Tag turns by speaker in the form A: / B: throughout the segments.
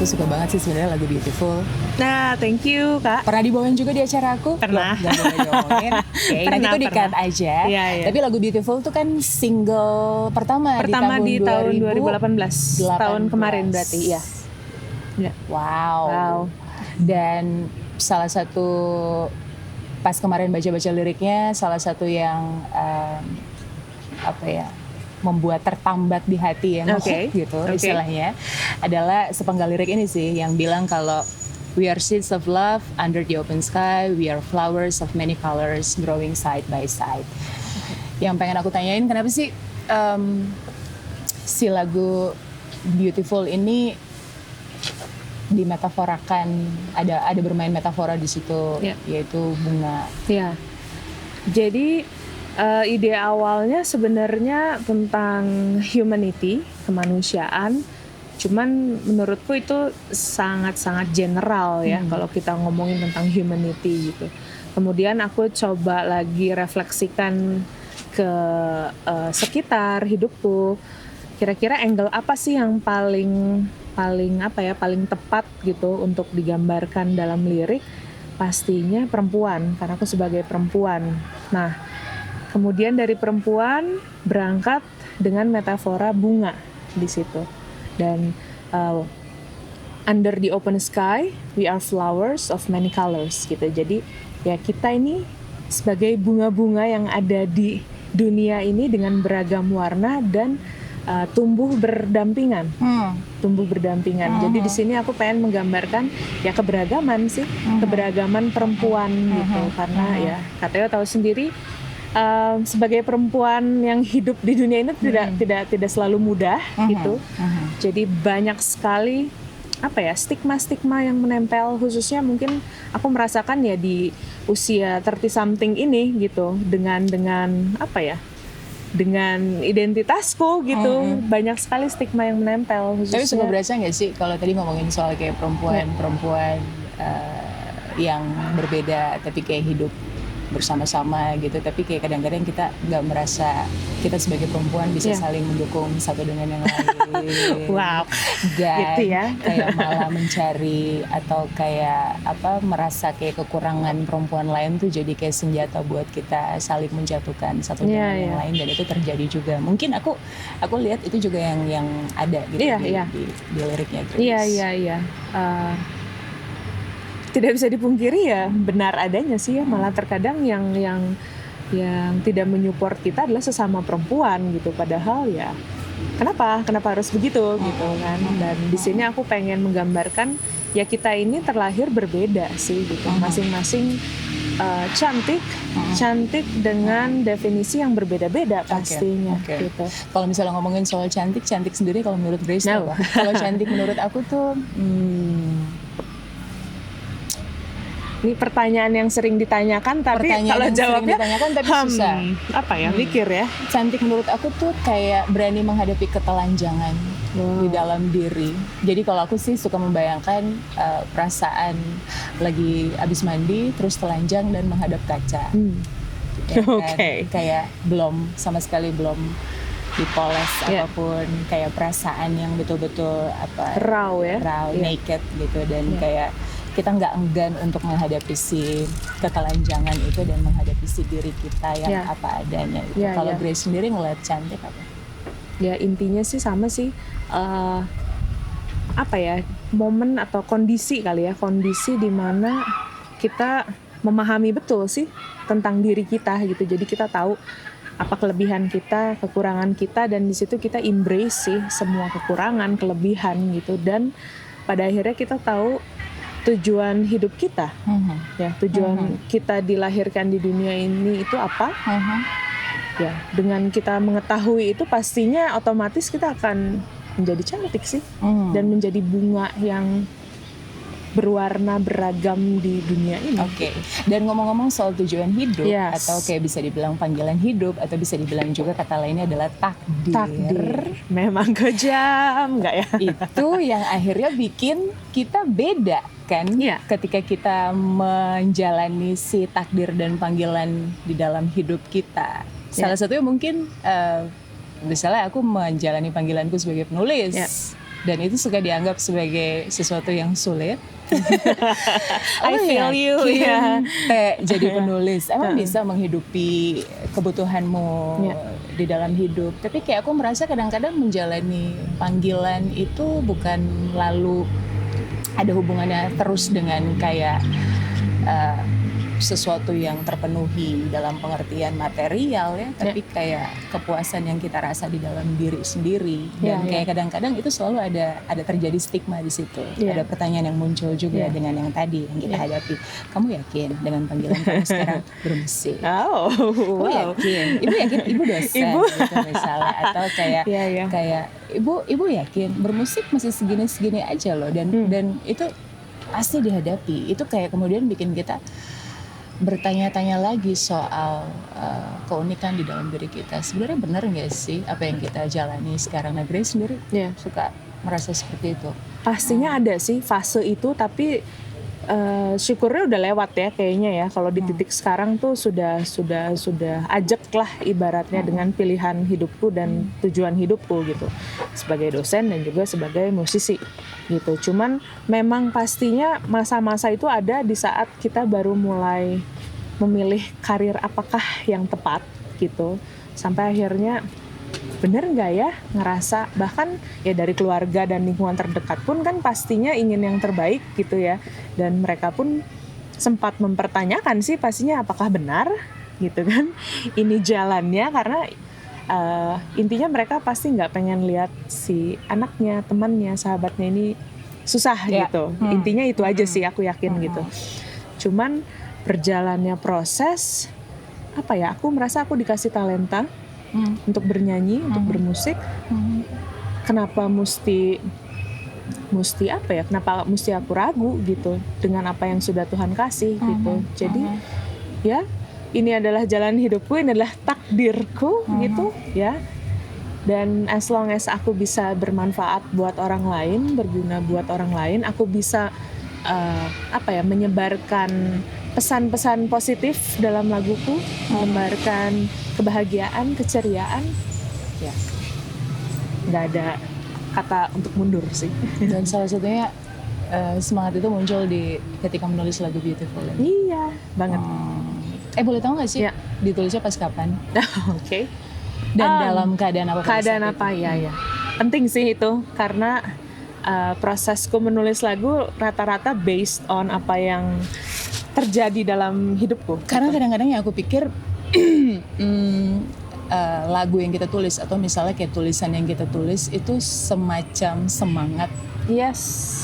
A: Aku suka banget sih sebenarnya lagu Beautiful.
B: Nah, thank you Kak.
A: Pernah dibawain juga di acara aku?
B: Pernah.
A: Gak boleh diomongin. Oke, nanti itu di-cut aja.
B: Iya.
A: Tapi lagu Beautiful tuh kan single pertama
B: di tahun 2018. Tahun kemarin berarti, ya.
A: Wow. Dan salah satu, pas kemarin baca-baca liriknya, salah satu yang membuat tertambat di hati ya, gitu istilahnya, adalah sepenggal lirik ini sih yang bilang kalau we are seeds of love under the open sky, we are flowers of many colors growing side by side. Yang pengen aku tanyain, kenapa sih si lagu Beautiful ini dimetaforakan, ada bermain metafora di situ, yaitu bunga.
B: Ya. Jadi ide awalnya sebenarnya tentang humanity, kemanusiaan. Cuman menurutku itu sangat-sangat general ya kalau kita ngomongin tentang humanity gitu. Kemudian aku coba lagi refleksikan ke sekitar hidupku. Kira-kira angle apa sih yang paling tepat gitu untuk digambarkan dalam lirik? Pastinya perempuan, karena aku sebagai perempuan. Nah, kemudian dari perempuan berangkat dengan metafora bunga di situ. Dan under the open sky, we are flowers of many colors gitu. Jadi ya kita ini sebagai bunga-bunga yang ada di dunia ini dengan beragam warna dan tumbuh berdampingan. Jadi di sini aku pengen menggambarkan ya keberagaman sih, keberagaman perempuan gitu. Karena ya Kateo tahu sendiri, sebagai perempuan yang hidup di dunia ini tidak selalu mudah gitu. Jadi banyak sekali stigma-stigma yang menempel, khususnya mungkin aku merasakan ya di usia 30 something ini gitu, dengan identitasku gitu, banyak sekali stigma yang menempel khususnya.
A: Tapi suka berasa nggak sih kalau tadi ngomongin soal kayak perempuan yang berbeda tapi kayak hidup bersama-sama gitu, tapi kayak kadang-kadang kita nggak merasa kita sebagai perempuan bisa saling mendukung satu dengan yang lain.
B: Wow,
A: dan
B: gitu ya.
A: Kayak malah mencari atau kayak merasa kayak kekurangan perempuan lain tuh jadi kayak senjata buat kita saling menjatuhkan satu dengan yang lain, dan itu terjadi juga. Mungkin aku lihat itu juga yang ada gitu di liriknya.
B: Iya. Tidak bisa dipungkiri ya, benar adanya sih ya. Malah terkadang yang tidak menyupport kita adalah sesama perempuan gitu. Padahal ya kenapa harus begitu gitu kan. Dan di sini aku pengen menggambarkan ya kita ini terlahir berbeda sih gitu. Masing-masing cantik dengan definisi yang berbeda-beda pastinya. Gitu.
A: Kalau misalnya ngomongin soal cantik sendiri kalau menurut Grace apa? Kalau cantik menurut aku tuh
B: ini pertanyaan yang sering ditanyakan, tapi kalau jawabnya
A: susah.
B: Mikir ya.
A: Cantik menurut aku tuh kayak berani menghadapi ketelanjangan di dalam diri. Jadi kalau aku sih suka membayangkan perasaan lagi abis mandi terus telanjang dan menghadap kaca. Kayak sama sekali belum dipoles apapun, kayak perasaan yang betul-betul
B: raw,
A: naked gitu, dan kayak kita nggak enggan untuk menghadapi si ketelanjangan itu dan menghadapi si diri kita yang apa adanya itu. Kalau Grace sendiri ngeliat cantik apa?
B: Ya intinya sih sama sih, momen atau kondisi kali ya, kondisi di mana kita memahami betul sih tentang diri kita gitu. Jadi kita tahu apa kelebihan kita, kekurangan kita, dan di situ kita embrace sih semua kekurangan, kelebihan gitu. Dan pada akhirnya kita tahu tujuan hidup kita, ya tujuan kita dilahirkan di dunia ini itu apa? Ya dengan kita mengetahui itu pastinya otomatis kita akan menjadi cantik sih, dan menjadi bunga yang berwarna beragam di dunia ini.
A: Dan ngomong-ngomong soal tujuan hidup, atau kayak bisa dibilang panggilan hidup, atau bisa dibilang juga kata lainnya adalah takdir.
B: Memang kejam, nggak ya?
A: Itu yang akhirnya bikin kita beda kan, ketika kita menjalani si takdir dan panggilan di dalam hidup kita. Salah satunya mungkin misalnya aku menjalani panggilanku sebagai penulis. dan itu suka dianggap sebagai sesuatu yang sulit.
B: I feel you, ya.
A: Kayak jadi penulis, emang bisa menghidupi kebutuhanmu di dalam hidup. Tapi kayak aku merasa kadang-kadang menjalani panggilan itu bukan lalu ada hubungannya terus dengan kayak sesuatu yang terpenuhi dalam pengertian material ya, tapi kayak kepuasan yang kita rasa di dalam diri sendiri. Dan kayak kadang-kadang itu selalu ada terjadi stigma di situ. Ada pertanyaan yang muncul juga dengan yang tadi yang kita hadapi. Kamu yakin dengan panggilan kamu sekarang bermusik? Kamu yakin? Ibu yakin? Ibu dosen gitu misalnya, atau kayak kayak ibu yakin bermusik masih segini-segini aja loh, dan itu pasti dihadapi. Itu kayak kemudian bikin kita bertanya-tanya lagi soal keunikan di dalam diri kita. Sebenarnya benar nggak sih apa yang kita jalani sekarang? Nah, Grace sendiri suka merasa seperti itu.
B: Pastinya ada sih fase itu, tapi syukurnya udah lewat ya kayaknya ya. Kalau di titik sekarang tuh sudah ajak lah ibaratnya dengan pilihan hidupku dan tujuan hidupku gitu, sebagai dosen dan juga sebagai musisi gitu. Cuman memang pastinya masa-masa itu ada di saat kita baru mulai memilih karir apakah yang tepat gitu, sampai akhirnya bener nggak ya ngerasa, bahkan ya dari keluarga dan lingkungan terdekat pun kan pastinya ingin yang terbaik gitu ya, dan mereka pun sempat mempertanyakan sih pastinya apakah benar gitu kan ini jalannya, karena intinya mereka pasti nggak pengen lihat si anaknya, temannya, sahabatnya ini susah gitu. Intinya itu aja sih, aku yakin gitu. Cuman berjalannya proses apa ya, aku merasa aku dikasih talenta untuk bernyanyi, untuk bermusik. Kenapa mesti apa ya? Kenapa mesti aku ragu gitu dengan apa yang sudah Tuhan kasih gitu. Jadi ya ini adalah jalan hidupku, ini adalah takdirku gitu ya. Dan as long as aku bisa bermanfaat buat orang lain, berguna buat orang lain, aku bisa menyebarkan pesan-pesan positif dalam laguku, menyebarkan kebahagiaan, keceriaan, ya nggak ada kata untuk mundur sih.
A: Dan salah satunya semangat itu muncul ketika menulis lagu Beautiful.
B: Iya, banget.
A: Boleh tahu nggak sih ditulisnya pas kapan?
B: Oke.
A: Dan dalam keadaan apa?
B: Keadaan apa ya. Penting sih itu, karena prosesku menulis lagu rata-rata based on apa yang terjadi dalam hidupku.
A: Karena kadang-kadang yang aku pikir lagu yang kita tulis atau misalnya kayak tulisan yang kita tulis itu semacam semangat.
B: Yes.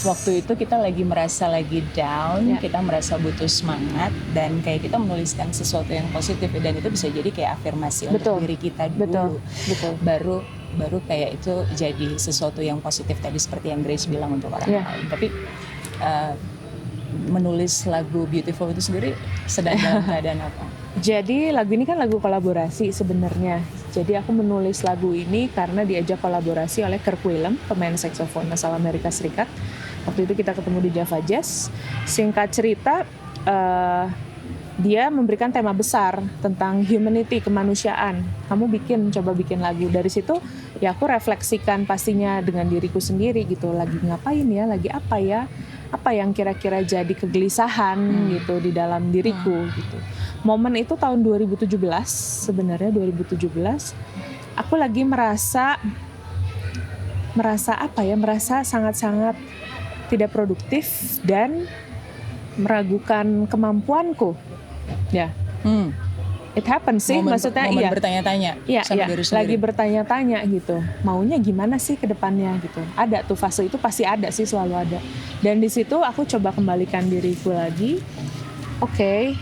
A: Waktu itu kita lagi merasa lagi down, kita merasa butuh semangat, dan kayak kita menuliskan sesuatu yang positif, dan itu bisa jadi kayak afirmasi untuk diri kita dulu. Betul. Baru kayak itu jadi sesuatu yang positif tadi seperti yang Grace bilang untuk orang lain. Tapi menulis lagu Beautiful itu sendiri sedang dalam keadaan apa?
B: Jadi lagu ini kan lagu kolaborasi sebenarnya. Jadi aku menulis lagu ini karena diajak kolaborasi oleh Kirk Whalum, pemain saksofon asal Amerika Serikat. Waktu itu kita ketemu di Java Jazz. Singkat cerita, dia memberikan tema besar tentang humanity, kemanusiaan. Kamu coba bikin lagu. Dari situ ya aku refleksikan pastinya dengan diriku sendiri gitu. Lagi ngapain ya, lagi apa ya? Apa yang kira-kira jadi kegelisahan gitu di dalam diriku gitu. Momen itu tahun 2017 sebenarnya, 2017 aku lagi merasa sangat-sangat tidak produktif dan meragukan kemampuanku ya. It happens sih, maksudnya
A: momen bertanya-tanya sama diri sendiri.
B: Lagi bertanya-tanya gitu, maunya gimana sih ke depannya gitu. Ada tuh fase itu, pasti ada sih, selalu ada. Dan di situ aku coba kembalikan diriku lagi. Oke,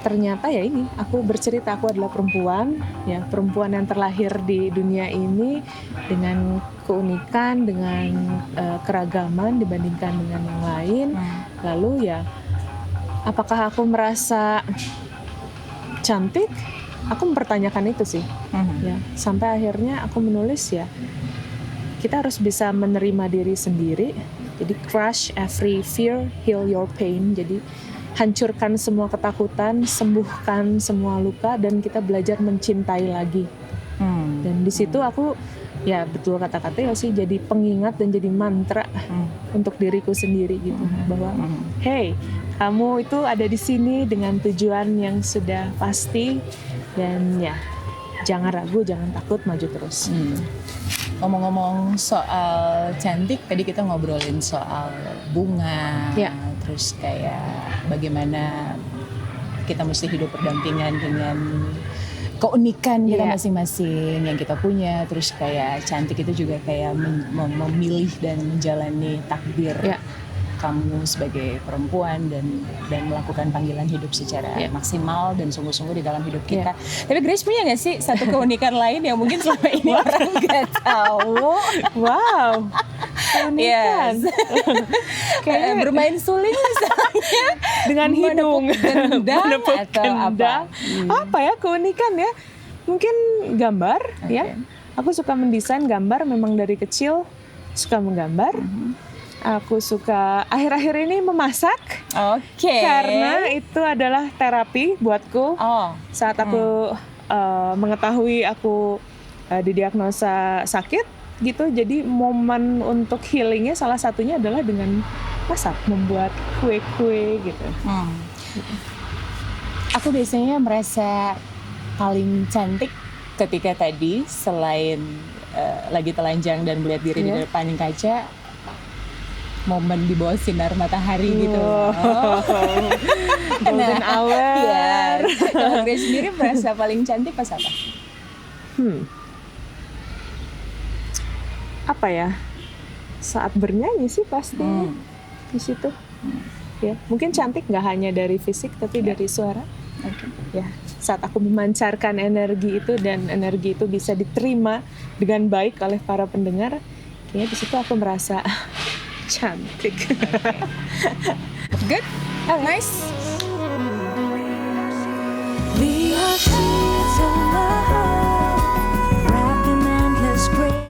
B: ternyata ya ini, aku bercerita aku adalah perempuan, ya perempuan yang terlahir di dunia ini dengan keunikan, dengan keragaman dibandingkan dengan yang lain. Lalu ya, apakah aku merasa cantik? Aku mempertanyakan itu sih. Ya, sampai akhirnya aku menulis ya, kita harus bisa menerima diri sendiri. Jadi crush every fear, heal your pain. Jadi hancurkan semua ketakutan, sembuhkan semua luka, dan kita belajar mencintai lagi. Dan di situ aku ya betul kata-kata ya sih, jadi pengingat dan jadi mantra untuk diriku sendiri gitu, bahwa hey, kamu itu ada di sini dengan tujuan yang sudah pasti, dan ya jangan ragu, jangan takut, maju terus.
A: Ngomong-ngomong soal cantik, tadi kita ngobrolin soal bunga,
B: Ya.
A: terus kayak bagaimana kita mesti hidup berdampingan dengan keunikan kita
B: Ya.
A: masing-masing yang kita punya, terus kayak cantik itu juga kayak memilih dan menjalani takdir
B: Ya.
A: kamu sebagai perempuan dan melakukan panggilan hidup secara
B: Ya.
A: maksimal dan sungguh-sungguh di dalam hidup kita. Tapi Grace punya nggak sih satu keunikan lain yang mungkin selama ini orang nggak tahu?
B: Wow, keunikan.
A: Yes.
B: Kayaknya
A: Bermain suling misalnya
B: dengan hidung,
A: gendang
B: menepuk
A: atau
B: gendang. Apa ya keunikan ya? Mungkin gambar, ya. Aku suka mendesain gambar, memang dari kecil suka menggambar. Aku suka akhir-akhir ini memasak.
A: Oke.
B: Karena itu adalah terapi buatku.
A: Oh.
B: Saat aku mengetahui aku didiagnosa sakit gitu, jadi momen untuk healingnya salah satunya adalah dengan masak, membuat kue-kue gitu.
A: Aku biasanya merasa paling cantik ketika tadi selain lagi telanjang dan melihat diri di depan kaca, momen di bawah sinar matahari gitu.
B: Golden hour.
A: Iya. Kalau Grace sendiri merasa paling cantik pas apa?
B: Apa ya? Saat bernyanyi sih pasti di situ. Ya, mungkin cantik nggak hanya dari fisik tapi dari suara. Ya, saat aku memancarkan energi itu dan energi itu bisa diterima dengan baik oleh para pendengar, kayaknya di situ aku merasa cantik.
A: Good? Nice.
C: We are